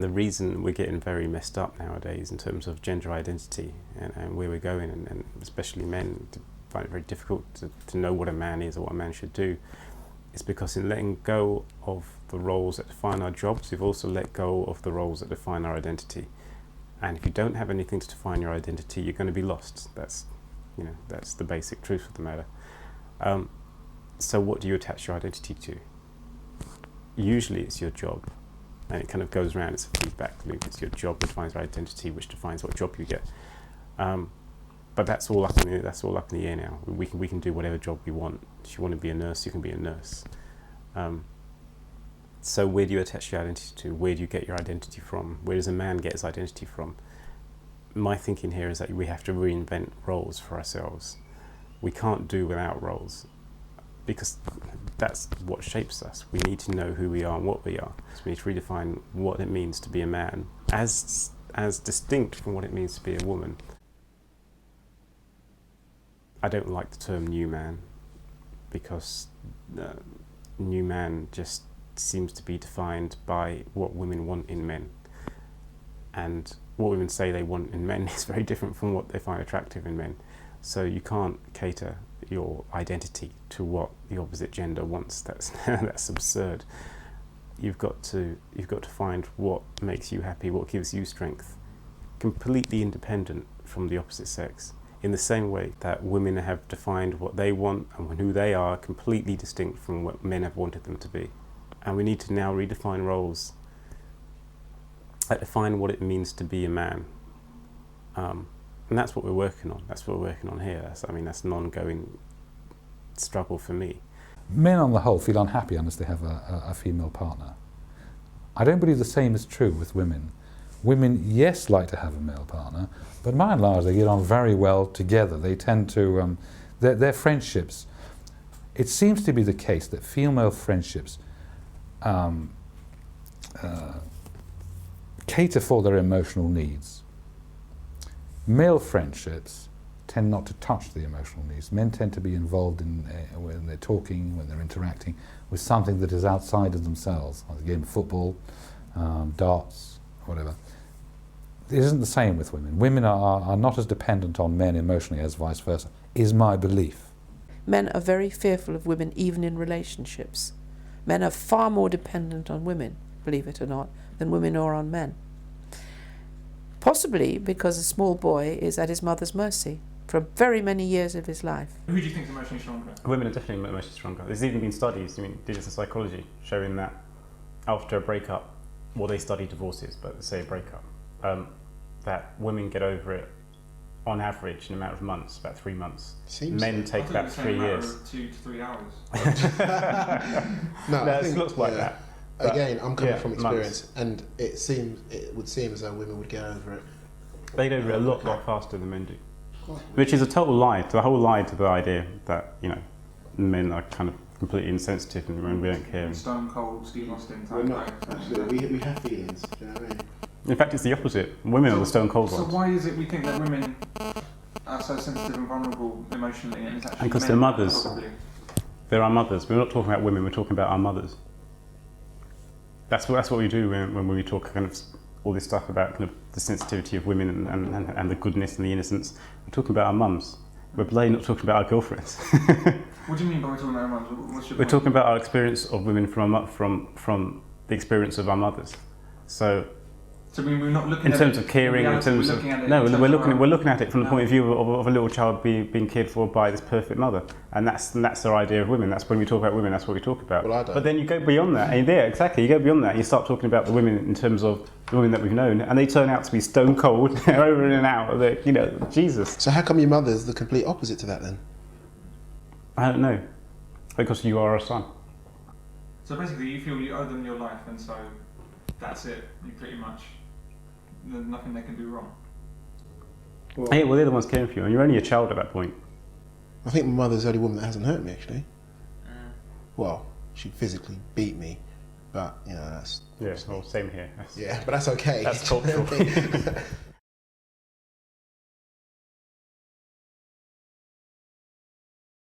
The reason we're getting very messed up nowadays in terms of gender identity and where we're going, and especially men find it very difficult to know what a man is or what a man should do, is because in letting go of the roles that define our jobs, we've also let go of the roles that define our identity. And if you don't have anything to define your identity, you're going to be lost. That's the basic truth of the matter. So what do you attach your identity to? Usually it's your job. And it kind of goes around, it's a feedback loop. It's your job that defines your identity, which defines what job you get. But that's all up in the air now. We can do whatever job we want. If you want to be a nurse, you can be a nurse. So where do you attach your identity to? Where do you get your identity from? Where does a man get his identity from? My thinking here is that we have to reinvent roles for ourselves. We can't do without roles, because that's what shapes us. We need to know who we are and what we are. So we need to redefine what it means to be a man as distinct from what it means to be a woman. I don't like the term new man, because new man just seems to be defined by what women want in men. And what women say they want in men is very different from what they find attractive in men. So you can't cater your identity to what the opposite gender wants. That's absurd. You've got to find what makes you happy, what gives you strength, completely independent from the opposite sex. In the same way that women have defined what they want and who they are, completely distinct from what men have wanted them to be. And we need to now redefine roles that define what it means to be a man. And that's what we're working on. That's what we're working on here. That's an ongoing struggle for me. Men on the whole feel unhappy unless they have a female partner. I don't believe the same is true with women. Women, yes, like to have a male partner, but by and large they get on very well together. They tend to, their friendships, it seems to be the case that female friendships cater for their emotional needs. Male friendships tend not to touch the emotional needs. Men tend to be involved in, when they're talking, when they're interacting, with something that is outside of themselves, like a game of football, darts, whatever. It isn't the same with women. Women are not as dependent on men emotionally as vice versa, is my belief. Men are very fearful of women, even in relationships. Men are far more dependent on women, believe it or not, than women are on men. Possibly because a small boy is at his mother's mercy for very many years of his life. Who do you think is emotionally stronger? Women are definitely emotionally stronger. There's even been studies, digital psychology, showing that after a breakup, well, they study divorces, but let's say a breakup, that women get over it on average in a matter of months, about 3 months. Men take about 3 years. 2 to 3 hours. No, it looks like that. Again, I'm coming from experience, months. and it would seem as though women would get over it. They get over it a lot faster than men do, which is a total lie. The whole lie to the idea that men are kind of completely insensitive and we don't care. Stone cold, Steve Austin type. We're not, actually. We have feelings. Do you know what I mean? In fact, it's the opposite. Women are the stone cold ones. So why is it we think that women are so sensitive and vulnerable emotionally, and it's actually because men they're mothers. Probably? They're our mothers. We're not talking about women. We're talking about our mothers. That's what we do when we talk kind of all this stuff about kind of the sensitivity of women and the goodness and the innocence. We're talking about our mums. We're plainly not talking about our girlfriends. What do you mean by we're talking about our mums? What's your We're point? talking about our experience of women from the experience of our mothers. So we're not looking in at terms it of caring, in terms of we're looking at it from the point of view of a little child being cared for by this perfect mother, and that's our idea of women. That's when we talk about women. That's what we talk about. Well, I don't. But then you go beyond that, and you go beyond that. And you start talking about the women in terms of the women that we've known, and they turn out to be stone cold, over in and out. Jesus. So how come your mother's the complete opposite to that then? I don't know, because you are a son. So basically, you feel you owe them your life, and so that's it. You pretty much. There's nothing they can do wrong. Well, they're the ones caring for you, and you're only a child at that point. I think my mother's the only woman that hasn't hurt me, actually. Well, she physically beat me, but that's... Yeah, well, same here. But that's okay. That's cultural.